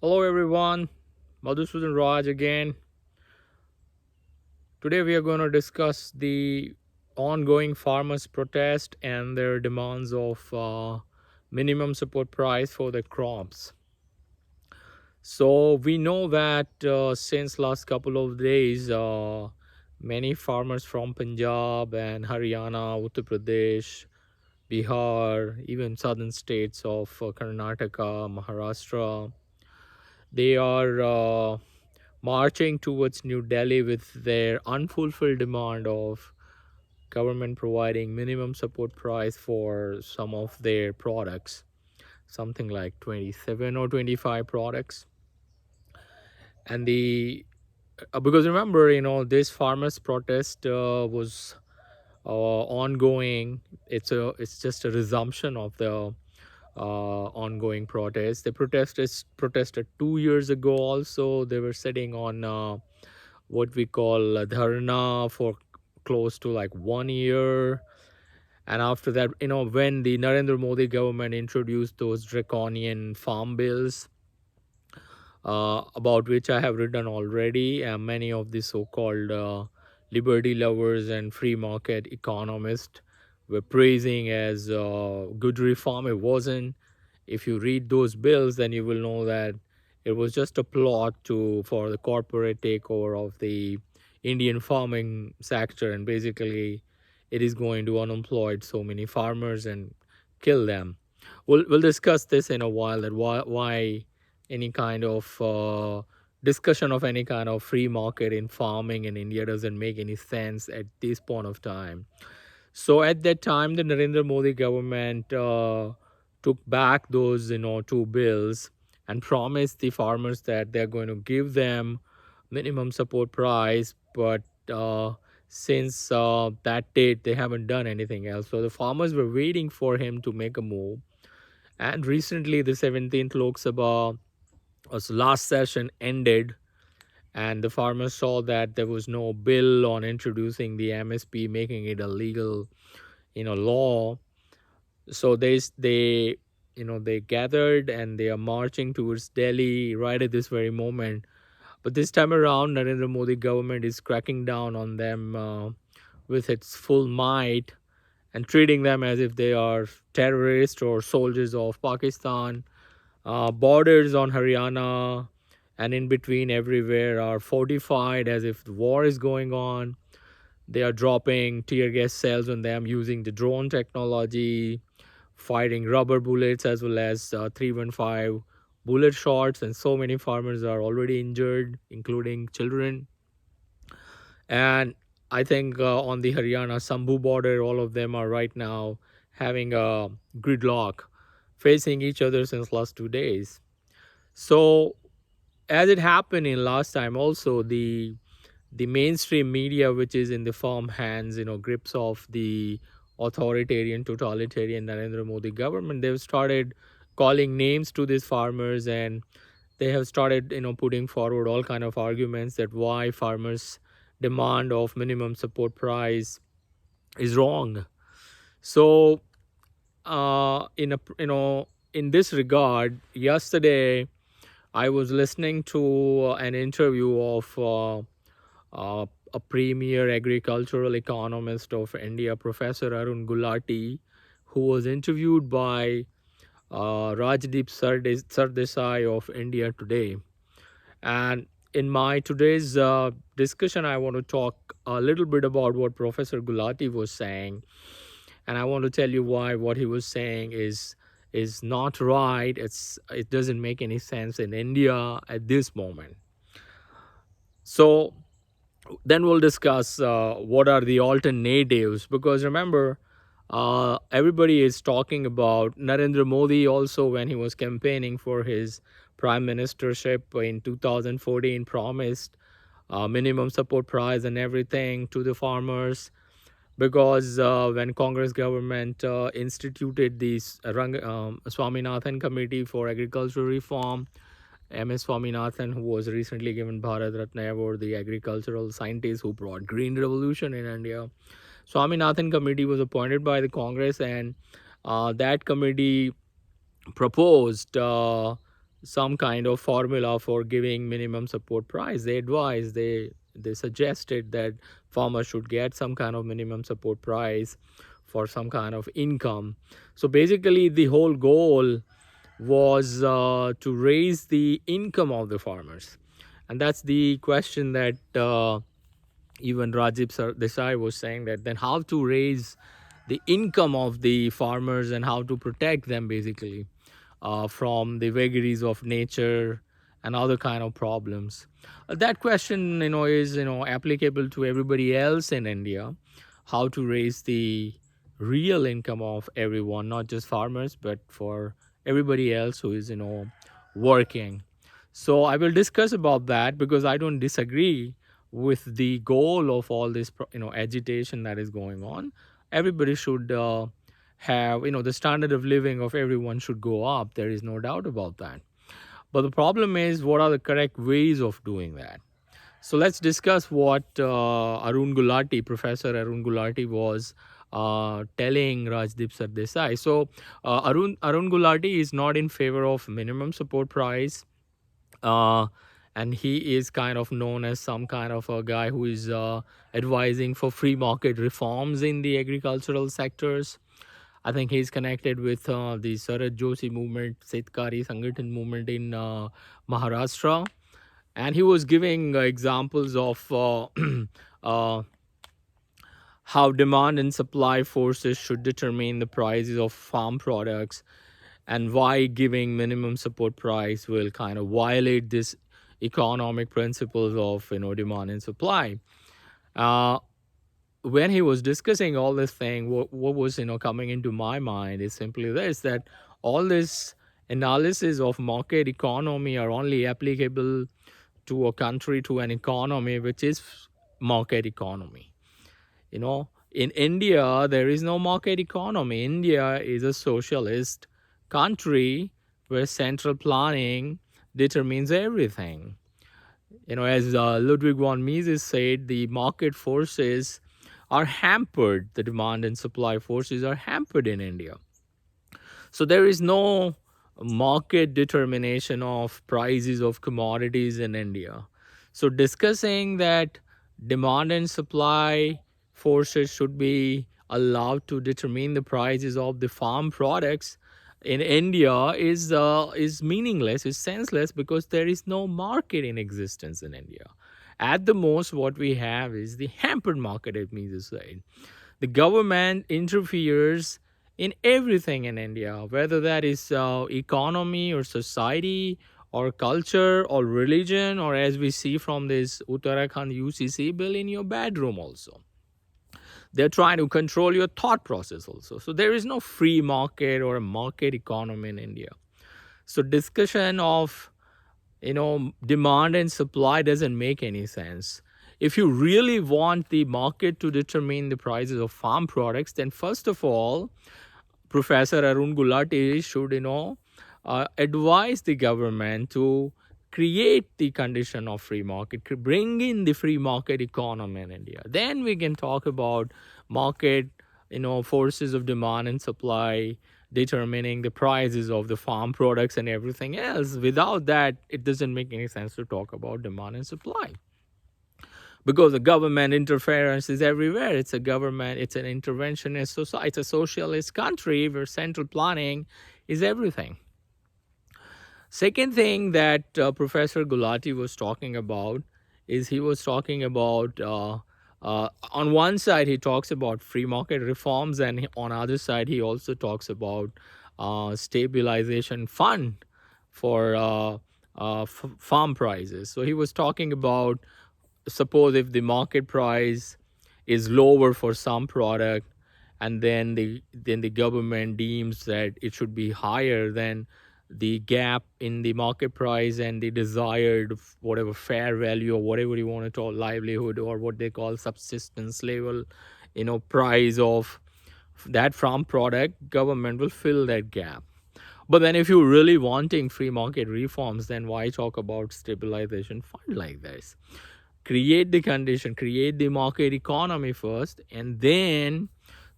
Hello everyone, Madhusudan Raj again. Today we are going to discuss the ongoing farmers' protest and their demands of minimum support price for their crops. So we know that since last couple of days, many farmers from Punjab and Haryana, Uttar Pradesh, Bihar, even southern states of Karnataka, Maharashtra, they are marching towards New Delhi with their unfulfilled demand of government providing minimum support price for some of their products, something like 27 or 25 products. And the because remember, this farmers protest was ongoing. It's just a resumption of the ongoing protest. They protested 2 years ago. Also, they were sitting on what we call dharna for close to like 1 year. And after that, when the Narendra Modi government introduced those draconian farm bills, about which I have written already, and many of the so-called liberty lovers and free market economists were praising as good reform. It wasn't. If you read those bills, then you will know that it was just a plot for the corporate takeover of the Indian farming sector, and basically, it is going to unemploy so many farmers and kill them. We'll discuss this in a while. That why any kind of discussion of any kind of free market in farming in India doesn't make any sense at this point of time. So at that time, the Narendra Modi government took back those, two bills and promised the farmers that they're going to give them minimum support price. But since that date, they haven't done anything else. So the farmers were waiting for him to make a move. And recently, the 17th Lok Sabha last session ended, and the farmers saw that there was no bill on introducing the MSP, making it a legal, law. So they gathered and they are marching towards Delhi right at this very moment. But this time around, Narendra Modi government is cracking down on them with its full might and treating them as if they are terrorists or soldiers of Pakistan. Borders on Haryana and in between everywhere are fortified as if the war is going on. They are dropping tear gas cells on them using the drone technology, firing rubber bullets as well as 315 bullet shots, and so many farmers are already injured, including children. And I think on the Haryana Sambhu border, all of them are right now having a gridlock, facing each other since last 2 days. So as it happened in last time also, the mainstream media, which is in the firm hands, grips of the authoritarian totalitarian Narendra Modi government, they've started calling names to these farmers, and they have started putting forward all kind of arguments that why farmers demand of minimum support price is wrong. So in this regard, yesterday I was listening to an interview of a premier agricultural economist of India, Professor Arun Gulati, who was interviewed by Rajdeep Sardesai of India Today. And in my today's discussion, I want to talk a little bit about what Professor Gulati was saying, and I want to tell you why what he was saying is not right. It doesn't make any sense in India at this moment. So then we'll discuss what are the alternatives, because remember, everybody is talking about Narendra Modi also when he was campaigning for his prime ministership in 2014 promised minimum support price and everything to the farmers, because when Congress government instituted the Swaminathan Committee for Agricultural Reform, MS Swaminathan, who was recently given Bharat Ratna Award, the agricultural scientist who brought green revolution in India. Swaminathan Committee was appointed by the Congress, and that committee proposed some kind of formula for giving minimum support price. They advised, they suggested that farmers should get some kind of minimum support price for some kind of income. So basically, the whole goal was to raise the income of the farmers, and that's the question that even Desai was saying, that then how to raise the income of the farmers and how to protect them basically from the vagaries of nature and other kind of problems. That question, is applicable to everybody else in India. How to raise the real income of everyone, not just farmers, but for everybody else who is working. So I will discuss about that because I don't disagree with the goal of all this agitation that is going on. Everybody should have, the standard of living of everyone should go up. There is no doubt about that. But the problem is, what are the correct ways of doing that? So let's discuss what Professor Arun Gulati was telling Rajdeep Sardesai. So Arun Gulati is not in favor of minimum support price, uh, and he is kind of known as some kind of a guy who is advising for free market reforms in the agricultural sectors. I think he's connected with the Saraj Joshi movement, Setkari Sangathan movement in Maharashtra. And he was giving examples of uh, how demand and supply forces should determine the prices of farm products, and why giving minimum support price will kind of violate this economic principles of demand and supply. Uh, when he was discussing all this thing, what was coming into my mind is simply this: that all this analysis of market economy are only applicable to a country, to an economy which is market economy. In India, there is no market economy. India is a socialist country where central planning determines everything. As Ludwig von Mises said, the market forces are hampered, the demand and supply forces are hampered in India. So there is no market determination of prices of commodities in India. So discussing that demand and supply forces should be allowed to determine the prices of the farm products in India is meaningless, is senseless, because there is no market in existence in India. At the most, what we have is the hampered market, it means to say. The government interferes in everything in India, whether that is economy or society or culture or religion, or as we see from this Uttarakhand UCC bill, in your bedroom also. They're trying to control your thought process also. So there is no free market or a market economy in India. So discussion of demand and supply doesn't make any sense. If you really want the market to determine the prices of farm products, then first of all, Professor Arun Gulati should, advise the government to create the condition of free market, bring in the free market economy in India. Then we can talk about market, forces of demand and supply determining the prices of the farm products and everything else. Without that, it doesn't make any sense to talk about demand and supply, because the government interference is everywhere. It's an interventionist society, it's a socialist country where central planning is everything. Second thing that Professor Gulati was talking about is he was talking about, on one side, he talks about free market reforms, and on the other side, he also talks about stabilization fund for farm prices. So he was talking about, suppose if the market price is lower for some product, and then the government deems that it should be higher, than the gap in the market price and the desired whatever fair value, or whatever you want to call livelihood, or what they call subsistence level, price of that farm product, government will fill that gap. But then if you're really wanting free market reforms, then why talk about stabilization fund like this? Create the condition, create the market economy first, and then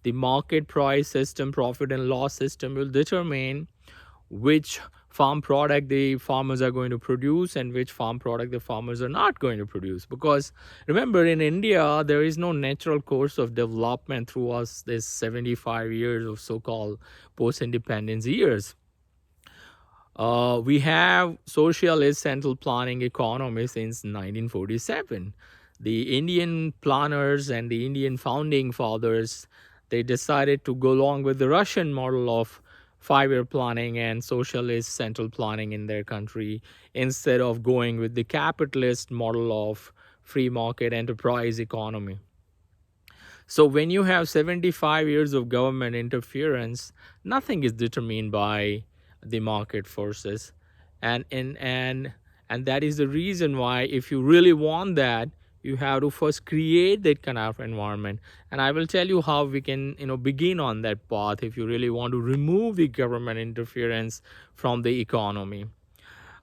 the market price system, profit and loss system will determine which farm product the farmers are going to produce and which farm product the farmers are not going to produce. Because remember, in India, there is no natural course of development through us this 75 years of so-called post-independence years. We have socialist central planning economy since 1947. The Indian planners and the Indian founding fathers, they decided to go along with the Russian model of 5-year planning and socialist central planning in their country instead of going with the capitalist model of free market enterprise economy. So when you have 75 years of government interference, nothing is determined by the market forces. And that is the reason why, if you really want that, you have to first create that kind of environment. And I will tell you how we can, begin on that path if you really want to remove the government interference from the economy.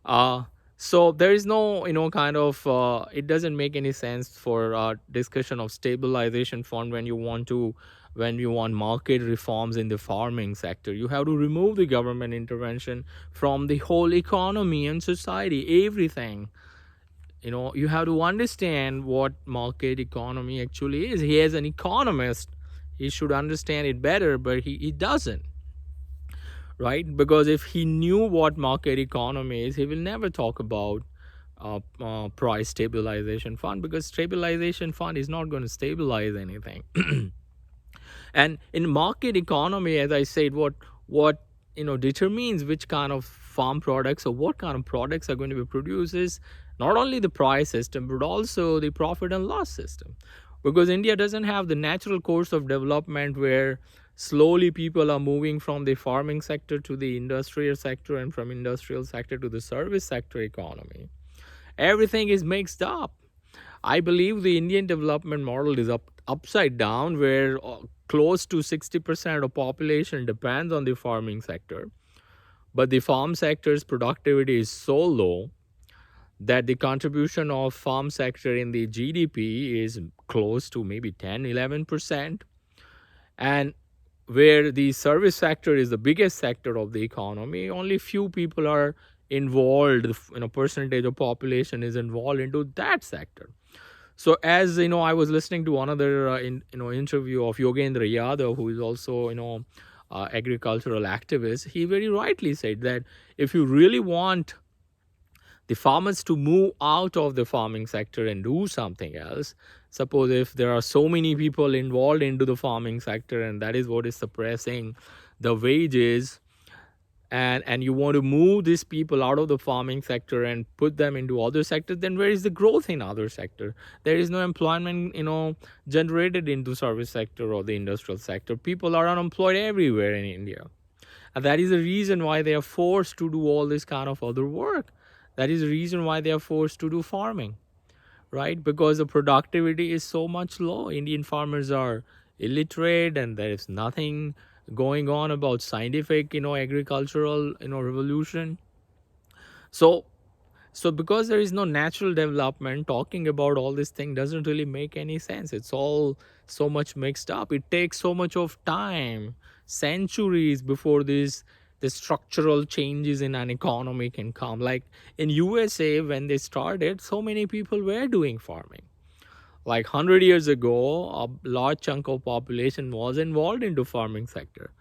uh, so there is no, kind of, it doesn't make any sense for discussion of stabilization fund when you want market reforms in the farming sector. You have to remove the government intervention from the whole economy and society, everything. You have to understand what market economy actually is. He is an economist. He should understand it better, but he doesn't, right? Because if he knew what market economy is, he will never talk about price stabilization fund, because stabilization fund is not going to stabilize anything. And in market economy, as I said, what determines which kind of farm products or what kind of products are going to be produced is not only the price system but also the profit and loss system. Because India doesn't have the natural course of development where slowly people are moving from the farming sector to the industrial sector and from industrial sector to the service sector economy. Everything is mixed up. I believe the Indian development model is upside down, where close to 60% of population depends on the farming sector. But the farm sector's productivity is so low that the contribution of farm sector in the GDP is close to maybe 10-11%. And where the service sector is the biggest sector of the economy, only few people are involved, percentage of population is involved into that sector. So as I was listening to another interview of Yogendra Yadav, who is also agricultural activist. He very rightly said that if you really want the farmers to move out of the farming sector and do something else, suppose if there are so many people involved into the farming sector and that is what is suppressing the wages, and you want to move these people out of the farming sector and put them into other sectors, then where is the growth in other sector? There is no employment generated into service sector or the industrial sector. People are unemployed everywhere in India, and that is the reason why they are forced to do all this kind of other work. That is the reason why they are forced to do farming, right? Because the productivity is so much low. Indian farmers are illiterate, and there is nothing going on about scientific, agricultural, revolution. So, because there is no natural development, talking about all this thing doesn't really make any sense. It's all so much mixed up. It takes so much of time, centuries before the structural changes in an economy can come. Like in USA, when they started, so many people were doing farming. Like 100 years ago, a large chunk of population was involved into farming sector.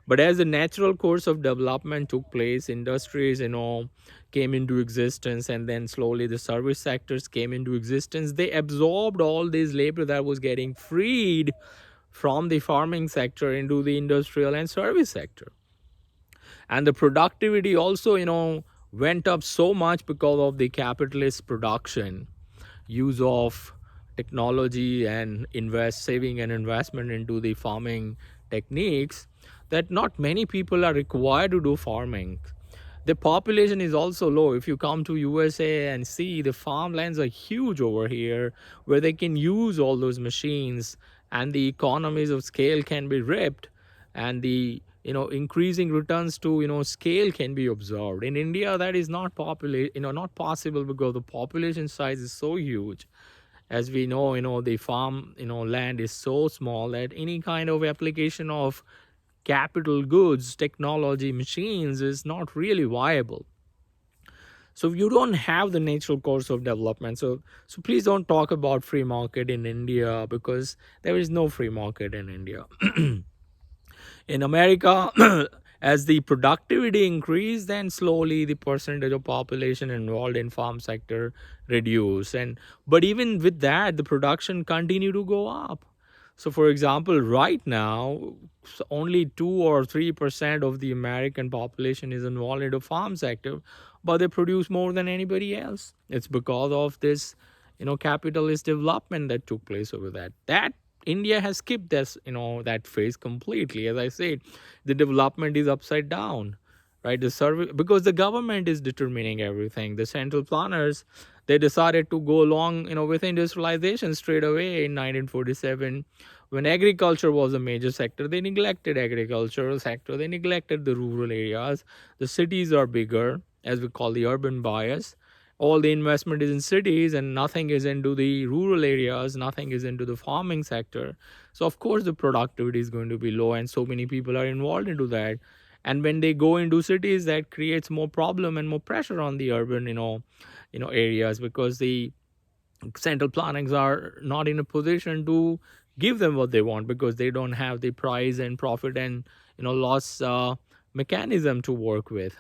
But as the natural course of development took place, industries, came into existence, and then slowly the service sectors came into existence. They absorbed all this labor that was getting freed from the farming sector into the industrial and service sector. And the productivity also, went up so much because of the capitalist production, use of technology and saving and investment into the farming techniques, that not many people are required to do farming. The population is also low. If you come to USA and see, the farmlands are huge over here, where they can use all those machines, and the economies of scale can be ripped, and the increasing returns to scale can be observed. In India, that is not not possible, because the population size is so huge. As we know, the farm land is so small that any kind of application of capital goods, technology, machines is not really viable. So you don't have the natural course of development. So please don't talk about free market in India, because there is no free market in India. In America, as the productivity increased, then slowly the percentage of population involved in farm sector reduced. And but even with that, the production continued to go up. So, for example, right now, only 2 or 3% of the American population is involved in the farm sector, but they produce more than anybody else. It's because of this, capitalist development that took place over that. That India has skipped this, that phase completely. As I said, the development is upside down, right? The survey, because the government is determining everything. The central planners, they decided to go along, with industrialization straight away in 1947. When agriculture was a major sector, they neglected agricultural sector. They neglected the rural areas. The cities are bigger, as we call the urban bias. All the investment is in cities and nothing is into the rural areas, nothing is into the farming sector. So of course the productivity is going to be low, and so many people are involved into that. And when they go into cities, that creates more problem and more pressure on the urban, areas, because the central plannings are not in a position to give them what they want, because they don't have the price and profit and loss mechanism to work with.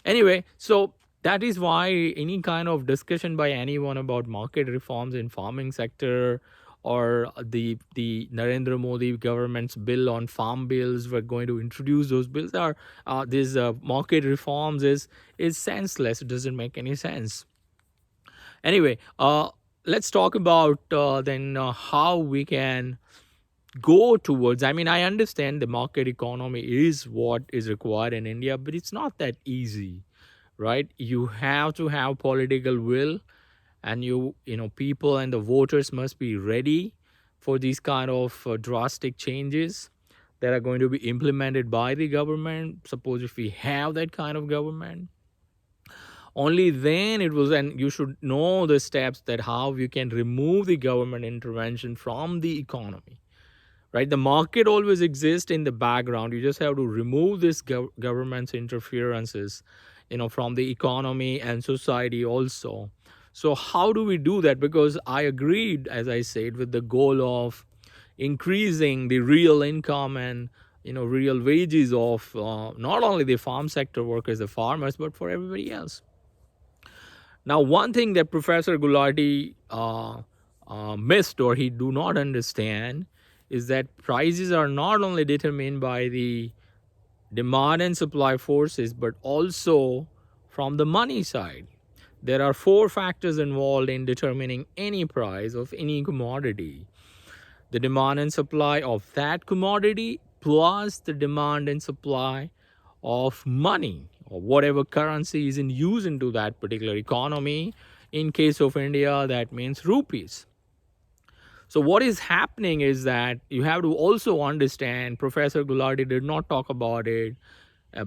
Anyway, so that is why any kind of discussion by anyone about market reforms in farming sector, or the Narendra Modi government's bill on farm bills, we're going to introduce those bills, are these market reforms, is senseless. It doesn't make any sense. Anyway, let's talk about then how we can go towards. I mean, I understand the market economy is what is required in India, but it's not that easy, right? You have to have political will, and people and the voters must be ready for these kind of drastic changes that are going to be implemented by the government. Suppose if we have that kind of government, only then it was. And you should know the steps that how you can remove the government intervention from the economy, right? The market always exists in the background. You just have to remove this government's interferences, from the economy and society also. So how do we do that? Because I agreed, as I said, with the goal of increasing the real income and real wages of not only the farm sector workers, the farmers, but for everybody else. Now, one thing that Professor Gulati missed, or he do not understand, is that prices are not only determined by the demand and supply forces, but also from the money side. There are 4 factors involved in determining any price of any commodity: the demand and supply of that commodity, plus the demand and supply of money, or whatever currency is in use into that particular economy. In case of India, that means rupees. So what is happening is that you have to also understand, Professor Gulati did not talk about it,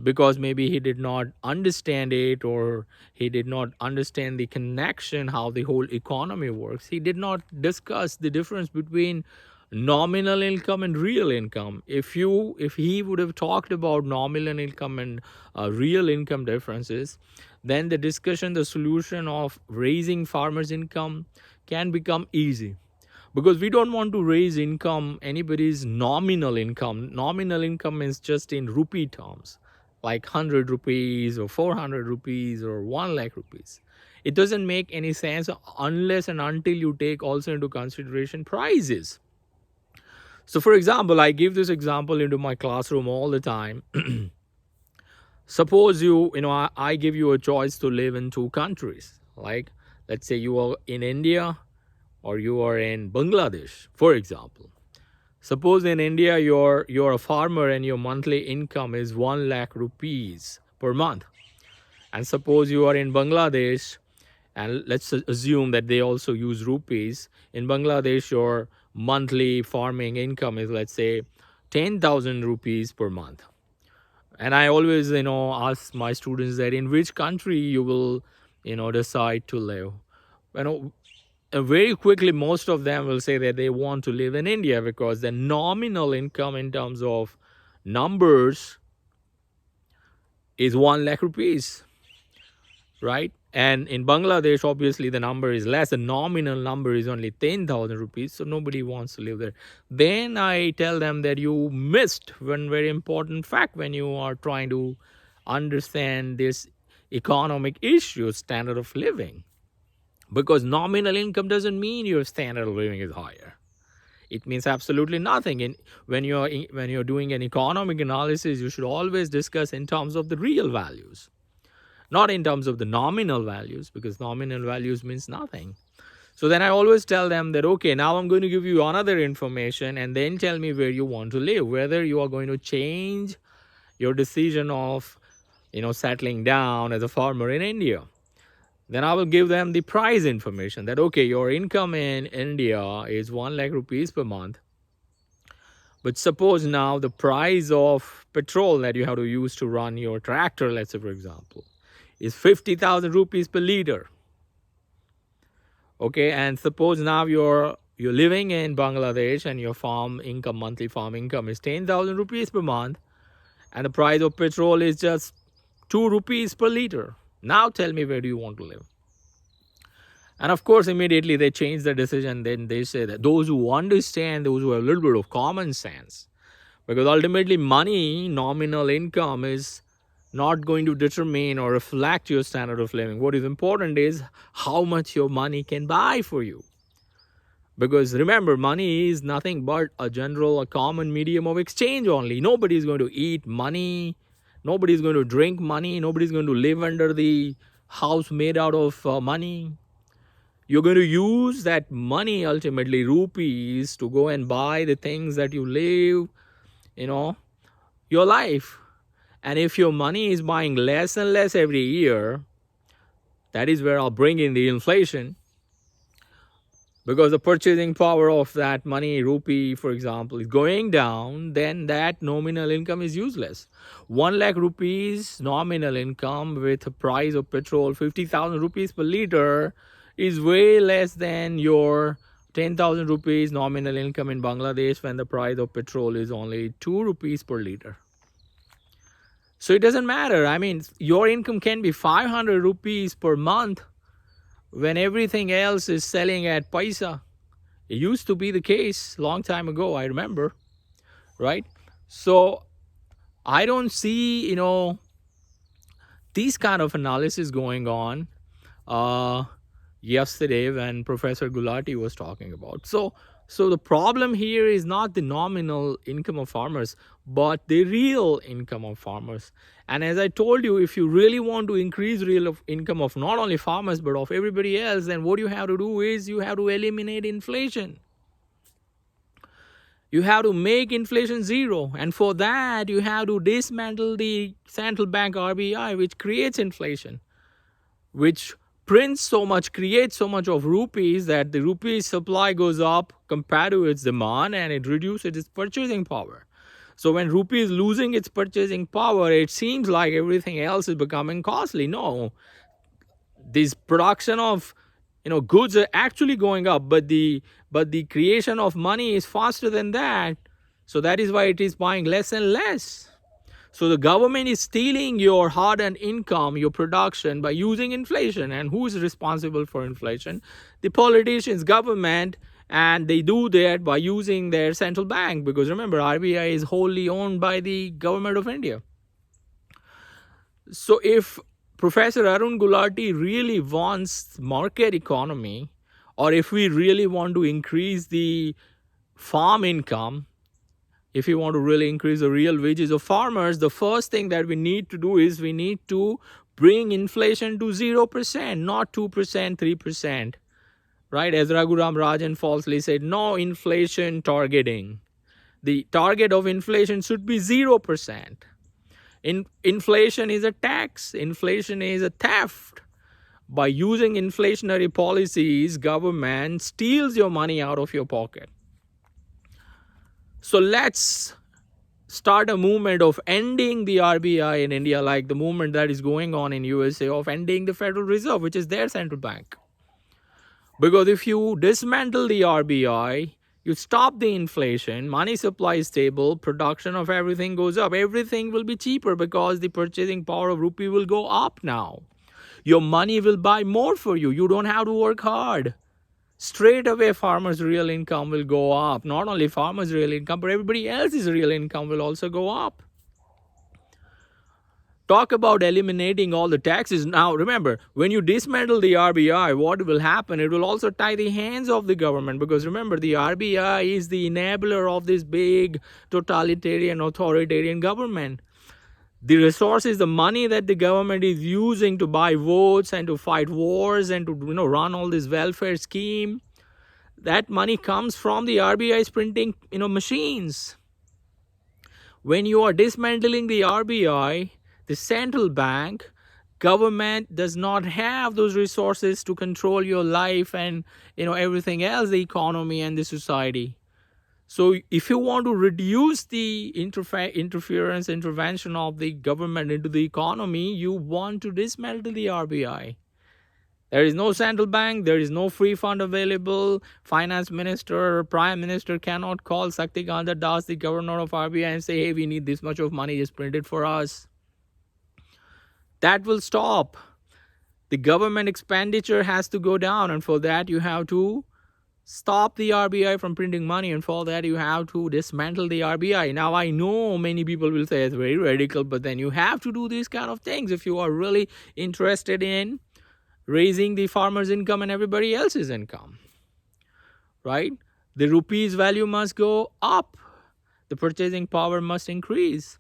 because maybe he did not understand it, or he did not understand the connection, how the whole economy works. He did not discuss the difference between nominal income and real income. If he would have talked about nominal income and real income differences, then the discussion, the solution of raising farmers' income can become easy, because we don't want to raise income, anybody's nominal income. Nominal income is just in rupee terms, like 100 rupees or 400 rupees or 1 lakh rupees. It doesn't make any sense unless and until you take also into consideration prices. So for example, I give this example into my classroom all the time. Suppose I give you a choice to live in 2 countries. Like, let's say you are in India or you are in Bangladesh, for example. Suppose in India you're a farmer and your monthly income is 1 lakh rupees per month. And suppose you are in Bangladesh, and let's assume that they also use rupees. In Bangladesh, your monthly farming income is, let's say, 10,000 rupees per month. And I always, ask my students that in which country you will, decide to live. Very quickly, most of them will say that they want to live in India, because the nominal income in terms of numbers is 1 lakh rupees, right? And in Bangladesh, obviously, the number is less. The nominal number is only 10,000 rupees, so nobody wants to live there. Then I tell them that you missed one very important fact when you are trying to understand this economic issue, standard of living. Because nominal income doesn't mean your standard of living is higher. It means absolutely nothing. And when you're doing an economic analysis, you should always discuss in terms of the real values, not in terms of the nominal values, because nominal values means nothing. So then I always tell them that, okay, now I'm going to give you another information and then tell me where you want to live, whether you are going to change your decision of, settling down as a farmer in India. Then I will give them the price information that, okay, your income in India is 1 lakh rupees per month. But suppose now the price of petrol that you have to use to run your tractor, let's say, for example, is 50,000 rupees per liter. Okay, and suppose now you're living in Bangladesh and your monthly farm income is 10,000 rupees per month, and the price of petrol is just 2 rupees per liter. Now tell me, where do you want to live? And of course, immediately they change the decision. Then they say that those who understand, those who have a little bit of common sense, because ultimately money, nominal income, is not going to determine or reflect your standard of living. What is important is how much your money can buy for you. Because remember, money is nothing but a common medium of exchange only. Nobody is going to eat money. Nobody is going to drink money. Nobody is going to live under the house made out of money. You're going to use that money, ultimately rupees, to go and buy the things that you live, your life. And if your money is buying less and less every year, that is where I'll bring in the inflation. Because the purchasing power of that money, rupee, for example, is going down, then that nominal income is useless. 1 lakh rupees nominal income with a price of petrol 50,000 rupees per liter is way less than your 10,000 rupees nominal income in Bangladesh when the price of petrol is only 2 rupees per liter. So it doesn't matter. I mean, your income can be 500 rupees per month when everything else is selling at paisa. It used to be the case long time ago, I remember, right? So I don't see, these kind of analysis going on yesterday when Professor Gulati was talking about. So the problem here is not the nominal income of farmers, but the real income of farmers. And as I told you, if you really want to increase real income of not only farmers, but of everybody else, then what you have to do is you have to eliminate inflation. You have to make inflation zero. And for that, you have to dismantle the central bank RBI, which creates inflation, which prints so much, creates so much of rupees that the rupee supply goes up compared to its demand, and it reduces its purchasing power. So when rupee is losing its purchasing power, it seems like everything else is becoming costly. No, this production of goods are actually going up, but the creation of money is faster than that. So that is why it is buying less and less. So the government is stealing your hard-earned income, your production, by using inflation. And who is responsible for inflation? The politicians, government, and they do that by using their central bank. Because remember, RBI is wholly owned by the government of India. So if Professor Arun Gulati really wants market economy, or if we really want to increase the farm income, if we want to really increase the real wages of farmers, the first thing that we need to do is we need to bring inflation to 0%, not 2%, 3%. Right? As Raghuram Rajan falsely said, no inflation targeting. The target of inflation should be 0%. Inflation is a tax. Inflation is a theft. By using inflationary policies, government steals your money out of your pocket. So let's start a movement of ending the RBI in India, like the movement that is going on in USA of ending the Federal Reserve, which is their central bank. Because if you dismantle the RBI, You stop the inflation, money supply is stable, production of everything goes up. Everything will be cheaper because the purchasing power of rupee will go up now. Your money will buy more for you. You don't have to work hard. Straight away, farmers' real income will go up. Not only farmers' real income, but everybody else's real income will also go up. Talk about eliminating all the taxes. Now, remember, when you dismantle the RBI, what will happen? It will also tie the hands of the government, because remember, the RBI is the enabler of this big totalitarian, authoritarian government. The resources, the money that the government is using to buy votes and to fight wars and to run all this welfare scheme, that money comes from the RBI's printing machines. When you are dismantling the RBI, the central bank, government does not have those resources to control your life and everything else, the economy and the society. So if you want to reduce the intervention of the government into the economy, you want to dismantle the RBI. There is no central bank, there is no free fund available. Finance minister or prime minister cannot call Saktikanta Das, the governor of RBI, and say, hey, we need this much of money, just print it for us. That will stop. The government expenditure has to go down, and for that you have to stop the RBI from printing money, and for that you have to dismantle the RBI. Now, I know many people will say it's very radical, but then you have to do these kind of things if you are really interested in raising the farmer's income and everybody else's income, right? The rupee's value must go up. The purchasing power must increase.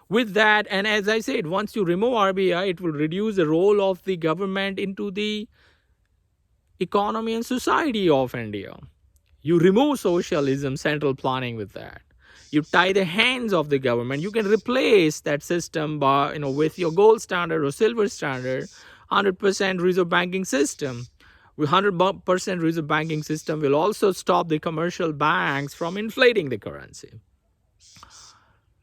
With that, and as I said, once you remove RBI, it will reduce the role of the government into the economy and society of India. You remove socialism, central planning with that. You tie the hands of the government. You can replace that system by, with your gold standard or silver standard, 100% reserve banking system. With 100% reserve banking system will also stop the commercial banks from inflating the currency.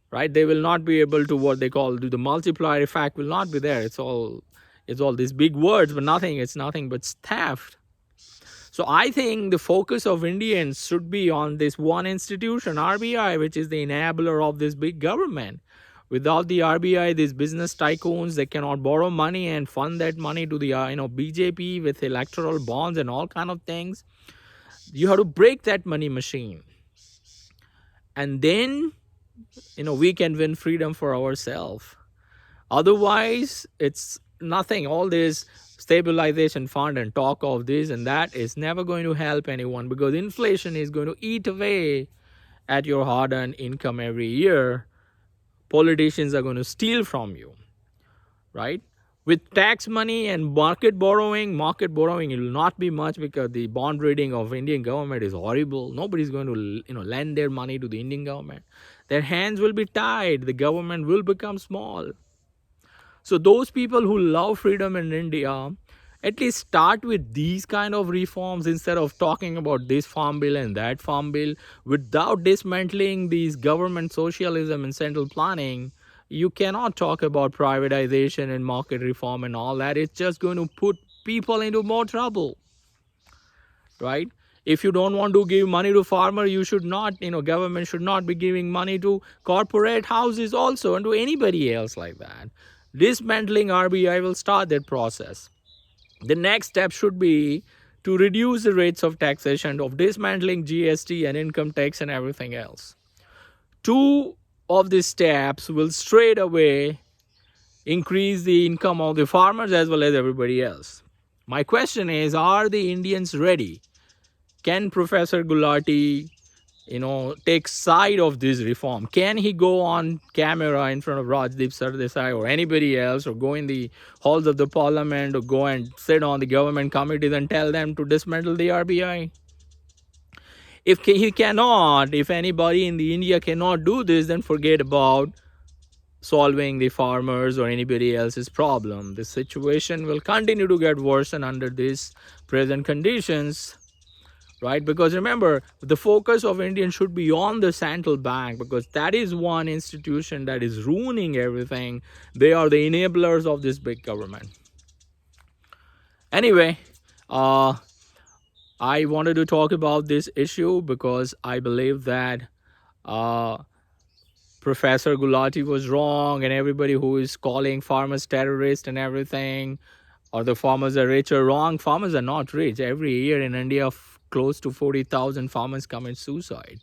Right? They will not be able to, what they call, the multiplier effect will not be there. It's all these big words, but it's nothing but theft. So I think the focus of Indians should be on this one institution, RBI, which is the enabler of this big government. Without the RBI, these business tycoons, they cannot borrow money and fund that money to the BJP with electoral bonds and all kind of things. You have to break that money machine, and then we can win freedom for ourselves. Otherwise, it's nothing. All this stabilization fund and talk of this and that is never going to help anyone, because inflation is going to eat away at your hard-earned income every year. Politicians are going to steal from you, right? With tax money and market borrowing it will not be much, because the bond rating of Indian government is horrible. Nobody's going to lend their money to the Indian government. Their hands will be tied. The government will become small. So those people who love freedom in India, at least start with these kind of reforms instead of talking about this farm bill and that farm bill. Without dismantling these government socialism and central planning, you cannot talk about privatization and market reform and all that. It's just going to put people into more trouble, right? If you don't want to give money to farmer, you should not, government should not be giving money to corporate houses also and to anybody else like that. Dismantling RBI will start that process. The next step should be to reduce the rates of taxation, of dismantling GST and income tax and everything else. Two of these steps will straight away increase the income of the farmers as well as everybody else. My question is, are the Indians ready? Can Professor Gulati, take side of this reform? Can he go on camera in front of Rajdeep Sardesai or anybody else, or go in the halls of the parliament, or go and sit on the government committees and tell them to dismantle the RBI? If he cannot, if anybody in the India cannot do this, then forget about solving the farmers or anybody else's problem. The situation will continue to get worse and under these present conditions. Right? Because remember, the focus of Indians should be on the central bank, because that is one institution that is ruining everything. They are the enablers of this big government. Anyway, I wanted to talk about this issue because I believe that uh, Professor Gulati was wrong, and everybody who is calling farmers terrorists and everything, or the farmers are rich or wrong. Farmers are not rich. Every year in India, close to 40,000 farmers commit suicide.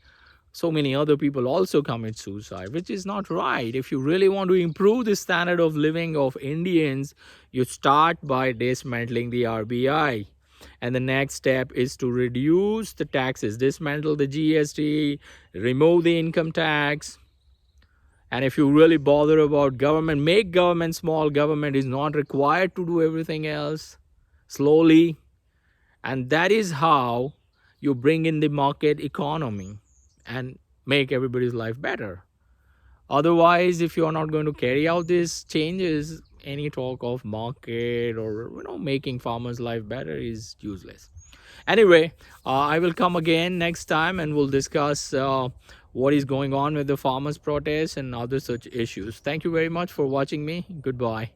So many other people also commit suicide, which is not right. If you really want to improve the standard of living of Indians, you start by dismantling the RBI. And the next step is to reduce the taxes, dismantle the GST, remove the income tax. And if you really bother about government, make government small. Government is not required to do everything else. Slowly. And that is how you bring in the market economy and make everybody's life better. Otherwise, if you're not going to carry out these changes, any talk of market or making farmers' life better is useless. Anyway, I will come again next time and we'll discuss what is going on with the farmers' protests and other such issues. Thank you very much for watching me. Goodbye.